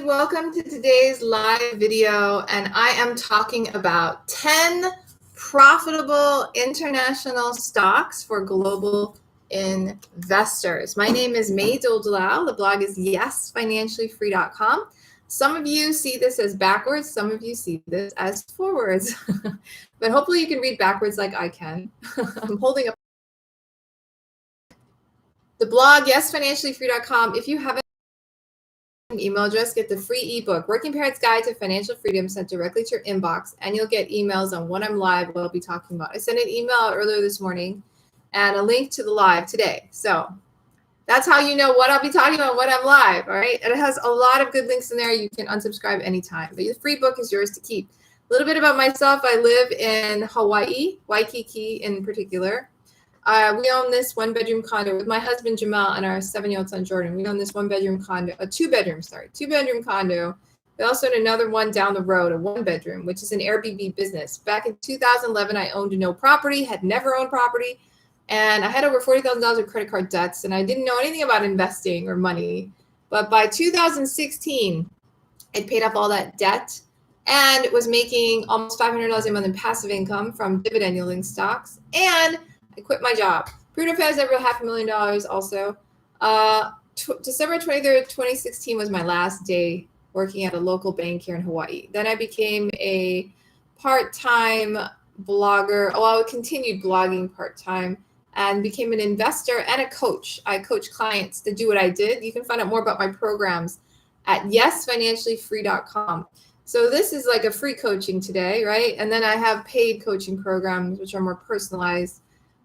welcome to today's live video, and I am talking about 10 profitable international stocks for global investors. My name is May Doldalal. The blog is yesfinanciallyfree.com. Some of you see this as backwards, some of you see this as forwards, but hopefully you can read backwards like I can. I'm holding up the blog, yesfinanciallyfree.com. If you haven't email address, get the free ebook, Working Parents Guide to Financial Freedom, sent directly to your inbox, and you'll get emails on when I'm live, what I'll be talking about. I sent an email out earlier this morning and a link to the live today. So that's how you know what I'll be talking about when I'm live, all right? And it has a lot of good links in there. You can unsubscribe anytime, but the free book is yours to keep. A little bit about myself. I live in Hawaii, Waikiki in particular. We own this one-bedroom condo with my husband Jamal and our 7-year-old son Jordan. We own this two-bedroom condo. We also own another one down the road, a one-bedroom, which is an Airbnb business. Back in 2011, I owned no property, had never owned property, and I had over $40,000 of credit card debts, and I didn't know anything about investing or money. But by 2016, I paid off all that debt and was making almost $500 a month in passive income from dividend-yielding stocks, and I quit my job. Prudent has over $500,000 also. December 23rd, 2016 was my last day working at a local bank here in Hawaii. Then I became a part-time blogger. I continued blogging part-time and became an investor and a coach. I coach clients to do what I did. You can find out more about my programs at yesfinanciallyfree.com. So this is like a free coaching today, right? And then I have paid coaching programs, which are more personalized.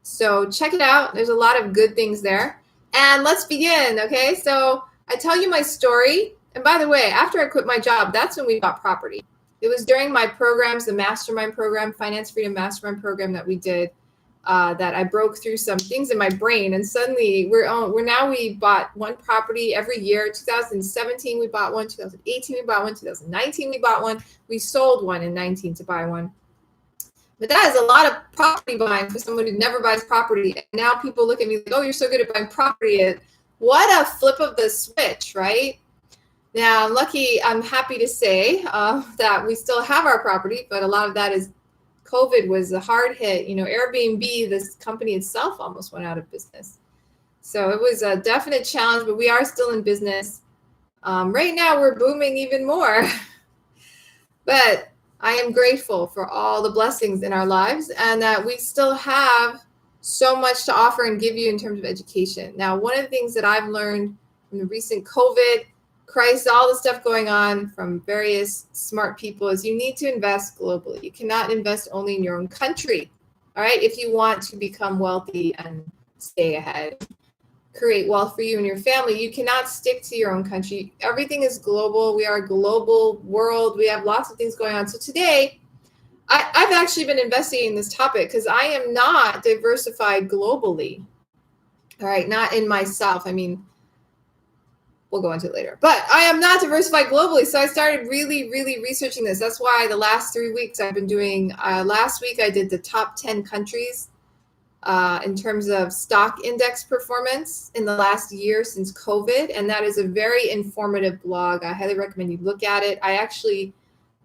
So check it out. There's a lot of good things there. And let's begin, okay? So I tell you my story. And by the way, after I quit my job, that's when we bought property. It was during my programs, the mastermind program, Finance Freedom Mastermind program that we did, that I broke through some things in my brain. And suddenly we bought one property every year. 2017, we bought one. 2018, we bought one. 2019, we bought one. We sold one in 19 to buy one. But that is a lot of property buying for someone who never buys property. And now people look at me like, oh, you're so good at buying property. What a flip of the switch, right? Now, I'm happy to say that we still have our property, but a lot of that is COVID was a hard hit. You know, Airbnb, this company itself almost went out of business. So it was a definite challenge, but we are still in business. Right now, we're booming even more. But I am grateful for all the blessings in our lives and that we still have so much to offer and give you in terms of education. Now, one of the things that I've learned from the recent COVID crisis, all the stuff going on from various smart people, is you need to invest globally. You cannot invest only in your own country, all right, if you want to become wealthy and stay ahead. Create wealth for you and your family. You cannot stick to your own country. Everything is global. We are a global world. We have lots of things going on. So today, I've actually been investigating this topic because I am not diversified globally. All right, not in myself. I mean, we'll go into it later. But I am not diversified globally. So I started really, really researching this. That's why the last 3 weeks I've been doing, last week I did the top 10 countries in terms of stock index performance in the last year since COVID. And that is a very informative blog. I highly recommend you look at it. I actually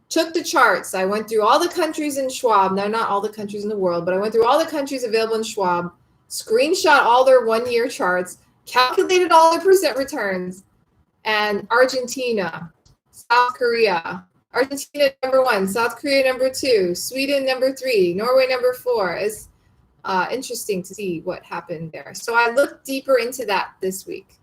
took the charts. I went through all the countries in Schwab. No, not all the countries in the world, but I went through all the countries available in Schwab, screenshot all their 1-year charts, calculated all their percent returns, and Argentina, South Korea, Argentina number 1, South Korea number 2, Sweden number 3, Norway number 4 is interesting to see what happened there. So I looked deeper into that this week.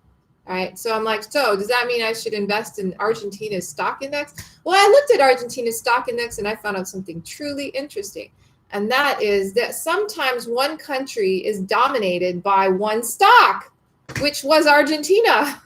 All right. So I'm like, so does that mean I should invest in Argentina's stock index? Well, I looked at Argentina's stock index and I found out something truly interesting. And that is that sometimes one country is dominated by one stock, which was Argentina.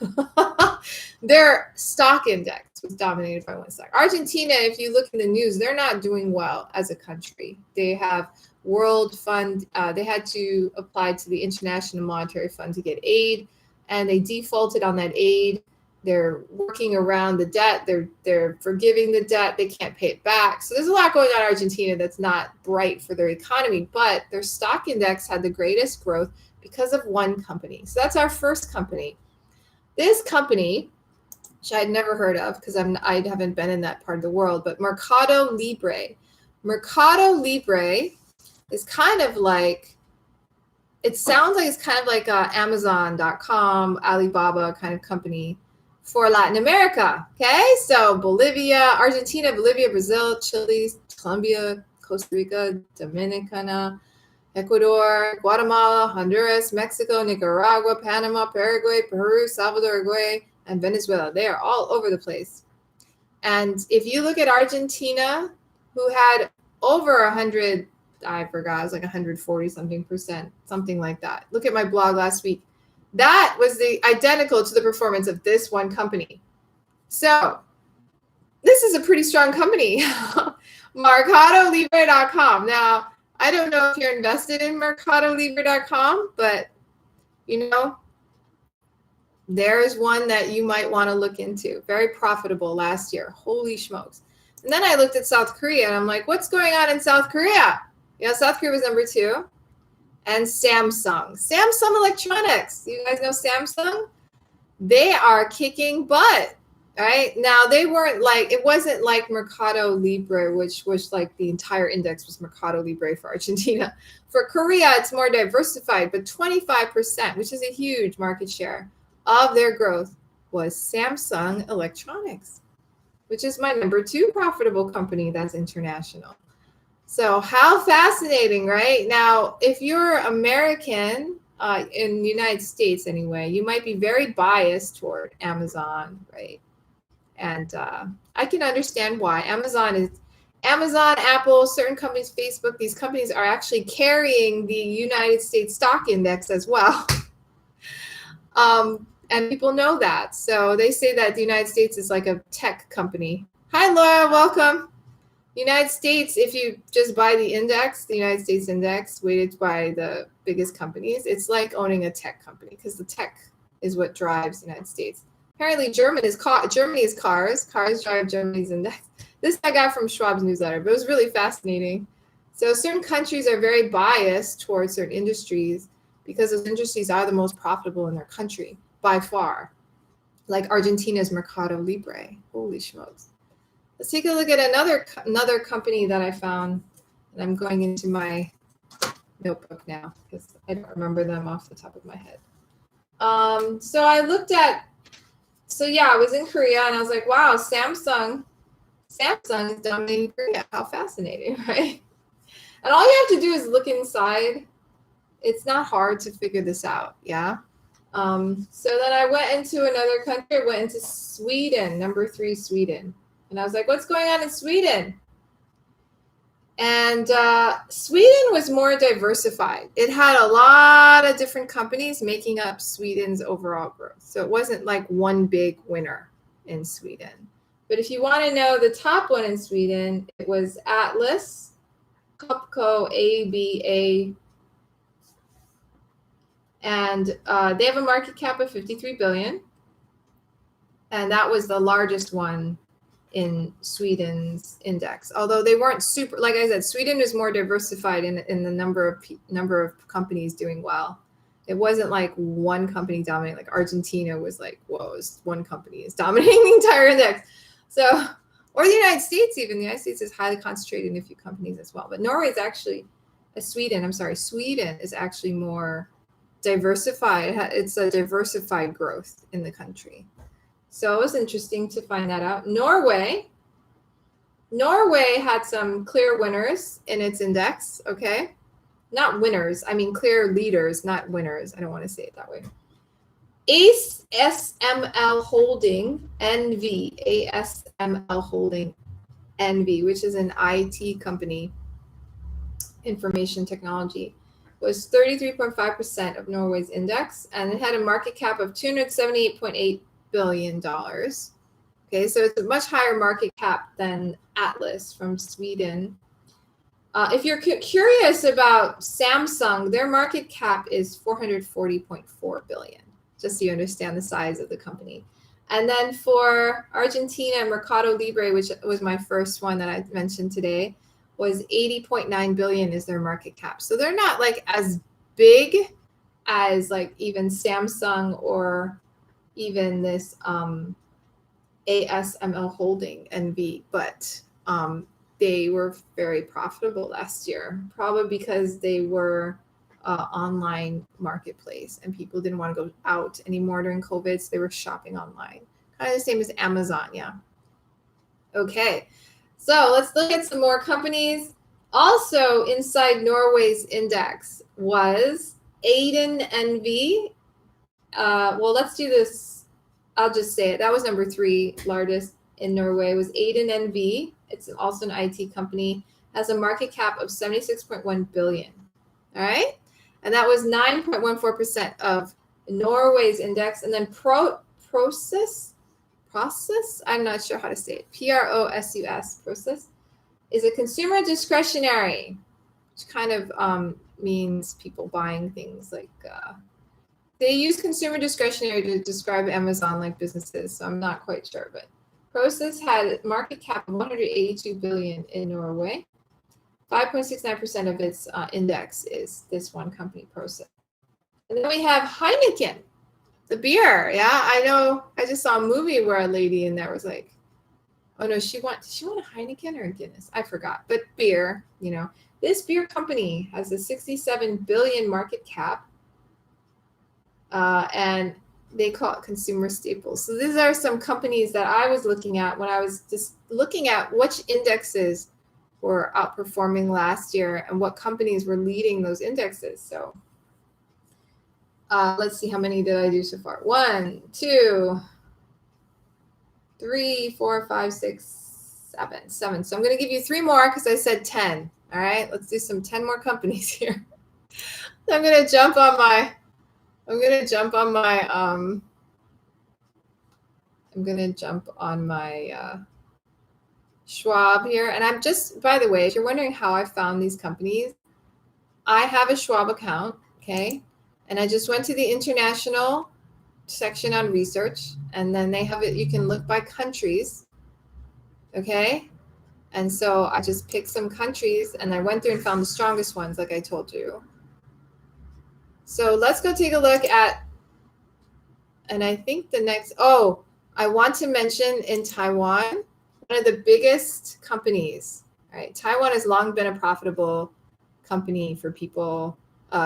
Their stock index was dominated by one stock. Argentina, if you look in the news, they're not doing well as a country. They have World Fund, they had to apply to the International Monetary Fund to get aid, and they defaulted on that aid. They're working around the debt. They're forgiving the debt. They can't pay it back. So there's a lot going on in Argentina that's not bright for their economy, but their stock index had the greatest growth because of one company. So that's our first company. This company which I'd never heard of because I haven't been in that part of the world, but Mercado Libre. Mercado Libre is kind of like, it sounds like it's kind of like a Amazon.com, Alibaba kind of company for Latin America. Okay, so Bolivia, Argentina, Bolivia, Brazil, Chile, Colombia, Costa Rica, Dominicana, Ecuador, Guatemala, Honduras, Mexico, Nicaragua, Panama, Paraguay, Peru, Salvador, Uruguay, and Venezuela. They are all over the place. And if you look at Argentina, who had over 100, I forgot, it was like 140 something percent, something like that. Look at my blog last week. That was the identical to the performance of this one company. So this is a pretty strong company. MercadoLibre.com. Now, I don't know if you're invested in MercadoLibre.com, but there's one that you might want to look into. Very profitable last year. Holy smokes. And then I looked at South Korea and I'm like, what's going on in South Korea? South Korea was number 2. And Samsung Electronics. You guys know Samsung? They are kicking butt. Right now, it wasn't like Mercado Libre, which was like the entire index was Mercado Libre for Argentina. For Korea, it's more diversified, but 25%, which is a huge market share of their growth, was Samsung Electronics, which is my number 2 profitable company that's international. So how fascinating, right? Now, if you're American, in the United States anyway, you might be very biased toward Amazon, right? And I can understand why. Amazon, Apple, certain companies, Facebook, these companies are actually carrying the United States stock index as well. And people know that. So they say that the United States is like a tech company. Hi, Laura, welcome. United States, if you just buy the index, the United States index weighted by the biggest companies, it's like owning a tech company because the tech is what drives the United States. Apparently, Germany is cars. Cars drive Germany's index. This I got from Schwab's newsletter, but it was really fascinating. So certain countries are very biased towards certain industries because those industries are the most profitable in their country by far. Like Argentina's Mercado Libre. Holy smokes. Let's take a look at another company that I found. And I'm going into my notebook now because I don't remember them off the top of my head. So I looked at, I was in Korea and I was like, wow, Samsung is dominating Korea. How fascinating, right? And all you have to do is look inside. It's not hard to figure this out, yeah? So then I went into another country. I went into Sweden, number 3, Sweden. And I was like, what's going on in Sweden? And Sweden was more diversified. It had a lot of different companies making up Sweden's overall growth. So it wasn't like one big winner in Sweden. But if you want to know the top one in Sweden, it was Atlas, Copco, ABA, and they have a market cap of 53 billion. And that was the largest one in Sweden's index. Although they weren't super, like I said, Sweden is more diversified in the number of companies doing well. It wasn't like one company dominating, like Argentina was like, whoa, one company is dominating the entire index. So, or the United States even. The United States is highly concentrated in a few companies as well. But Norway is actually, Sweden is actually more diversified. It's a diversified growth in the country. So it was interesting to find that out. Norway had some clear winners in its index, okay? Not winners, I mean clear leaders, not winners. I don't want to say it that way. ASML Holding NV, ASML Holding NV, which is an IT company, information technology, was 33.5% of Norway's index, and it had a market cap of $278.8 billion. Okay, so it's a much higher market cap than Atlas from Sweden. If you're curious about Samsung, their market cap is 440.4 billion, just so you understand the size of the company. And then for Argentina, Mercado Libre, which was my first one that I mentioned today, was 80.9 billion is their market cap. So they're not like as big as like even Samsung or even this ASML Holding, NV, but they were very profitable last year, probably because they were online marketplace and people didn't want to go out anymore during COVID, so they were shopping online. Kind of the same as Amazon, yeah. Okay, so let's look at some more companies. Also inside Norway's index was Aiden NV. Well, let's do this. I'll just say it. That was number 3 largest in Norway was Aiden NV. It's also an IT company. Has a market cap of 76.1 billion. All right. And that was 9.14% of Norway's index. And then Process, I'm not sure how to say it. PROSUS, Process, is a consumer discretionary, which kind of means people buying things like, they use consumer discretionary to describe Amazon like businesses. So I'm not quite sure, but Process had a market cap of 182 billion in Norway. 5.69% of its index is this one company, Process. And then we have Heineken, the beer. Yeah, I know. I just saw a movie where a lady in there was like, oh no, did she want a Heineken or a Guinness? I forgot. But beer, you know. This beer company has a 67 billion market cap. And they call it consumer staples. So these are some companies that I was looking at when I was just looking at which indexes were outperforming last year and what companies were leading those indexes. So let's see, how many did I do so far? 1, 2, 3, 4, 5, 6, 7. So I'm going to give you 3 more because I said 10. All right, let's do some 10 more companies here. So I'm going to jump on my Schwab here. And I'm just, by the way, if you're wondering how I found these companies, I have a Schwab account, okay? And I just went to the international section on research, and then they have it, you can look by countries, okay? And so I just picked some countries and I went through and found the strongest ones, like I told you. So let's go take a look at, and I think the next, I want to mention in Taiwan, one of the biggest companies, right? Taiwan has long been a profitable company for people,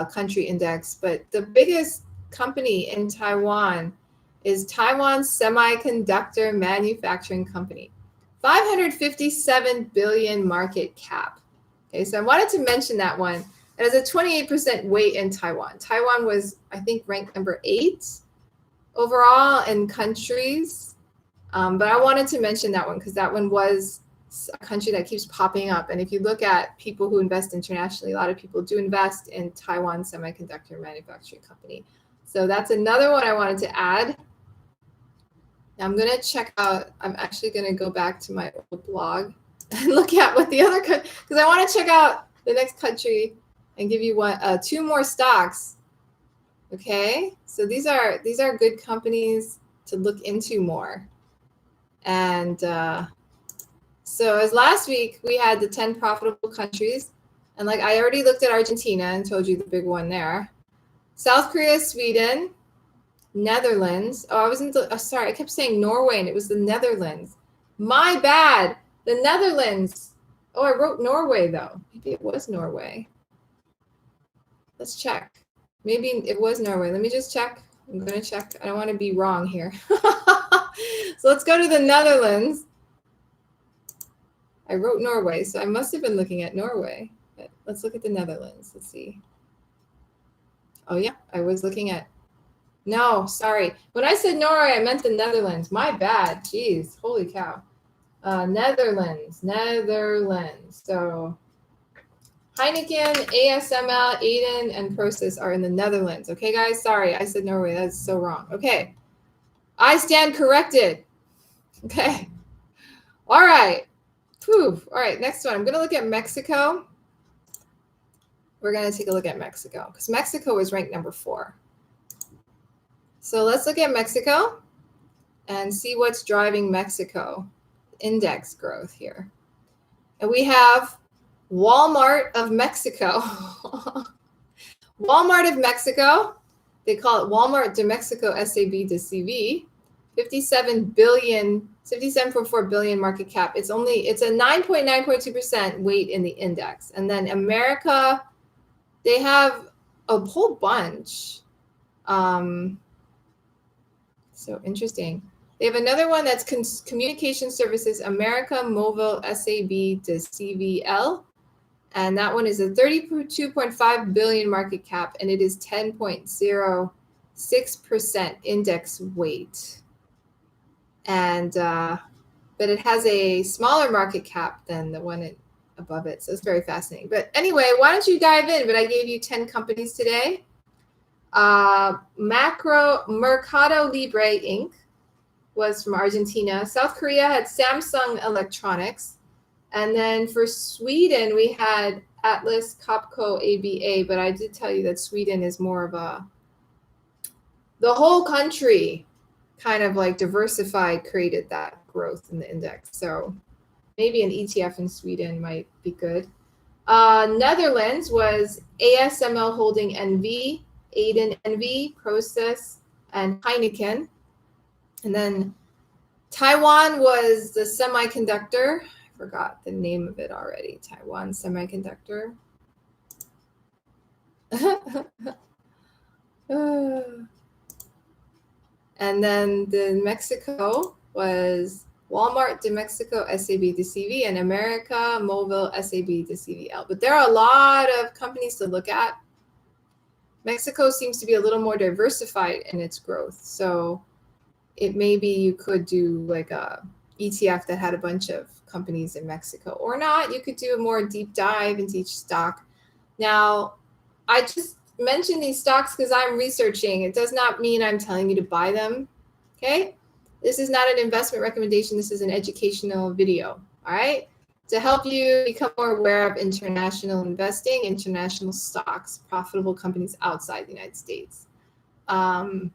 country index, but the biggest company in Taiwan is Taiwan Semiconductor Manufacturing Company, 557 billion market cap. Okay, so I wanted to mention that one. It has a 28% weight in Taiwan. Taiwan was, I think, ranked number 8 overall in countries. But I wanted to mention that one because that one was a country that keeps popping up. And if you look at people who invest internationally, a lot of people do invest in Taiwan Semiconductor Manufacturing Company. So that's another one I wanted to add. Now I'm going to check out, I'm actually going to go back to my old blog and look at what the other, because I want to check out the next country and give you 2 more stocks. Okay, so these are good companies to look into more. And so as last week, we had the 10 profitable countries. And like I already looked at Argentina and told you the big one there. South Korea, Sweden, Netherlands. Oh, I wasn't, sorry, I kept saying Norway and it was the Netherlands. My bad, the Netherlands. Oh, I wrote Norway though. Maybe it was Norway. Let's check. Maybe it was Norway. Let me just check. I'm going to check. I don't want to be wrong here. So let's go to the Netherlands. I wrote Norway, so I must have been looking at Norway. But let's look at the Netherlands. Let's see. Oh, yeah, I was looking at. No, sorry. When I said Norway, I meant the Netherlands. My bad. Jeez, holy cow. Netherlands. So Heineken, ASML, Aiden, and Process are in the Netherlands. Okay, guys? Sorry, I said Norway. That's so wrong. Okay. I stand corrected. Okay. All right. Whew. All right, next one. I'm going to look at Mexico. We're going to take a look at Mexico because Mexico is ranked number 4. So let's look at Mexico and see what's driving Mexico index growth here. And we have Walmart of Mexico. Walmart of Mexico. They call it Walmart de Mexico SAB de CV. 57 billion 57.4 billion market cap. It's a 9.2% weight in the index. And then America, they have a whole bunch. So interesting. They have another one that's Communication Services America Mobile SAB to CVL. And that one is a 32.5 billion market cap, and it is 10.06% index weight. And but it has a smaller market cap than the one above it. So it's very fascinating. But anyway, why don't you dive in? But I gave you 10 companies today. Mercado Libre Inc. was from Argentina. South Korea had Samsung Electronics. And then for Sweden, we had Atlas Copco ABA. But I did tell you that Sweden is more of the whole country kind of like diversified, created that growth in the index. So maybe an ETF in Sweden might be good. Netherlands was ASML Holding NV, Aiden NV, Process, and Heineken. And then Taiwan was the Semiconductor. I forgot the name of it already. Taiwan Semiconductor. And then the Mexico was Walmart de Mexico SAB to CV and America Mobile SAB to CVL. But there are a lot of companies to look at. Mexico seems to be a little more diversified in its growth. So it maybe you could do like a ETF that had a bunch of companies in Mexico, or not. You could do a more deep dive into each stock. Now, I just mention these stocks because I'm researching. It does not mean I'm telling you to buy them. Okay? This is not an investment recommendation. This is an educational video. All right? To help you become more aware of international investing, international stocks, profitable companies outside the United States. And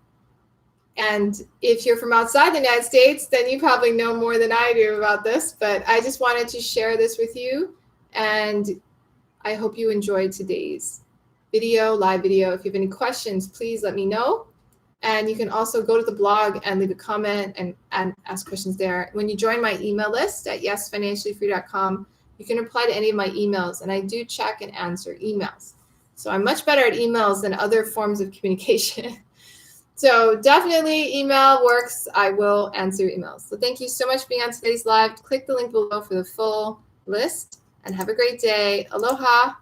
if you're from outside the United States, then you probably know more than I do about this. But I just wanted to share this with you. And I hope you enjoyed today's video, live video. If you have any questions, please let me know. And you can also go to the blog and leave a comment and ask questions there. When you join my email list at yesfinanciallyfree.com, you can reply to any of my emails. And I do check and answer emails. So I'm much better at emails than other forms of communication. So definitely email works. I will answer emails. So thank you so much for being on today's live. Click the link below for the full list and have a great day. Aloha.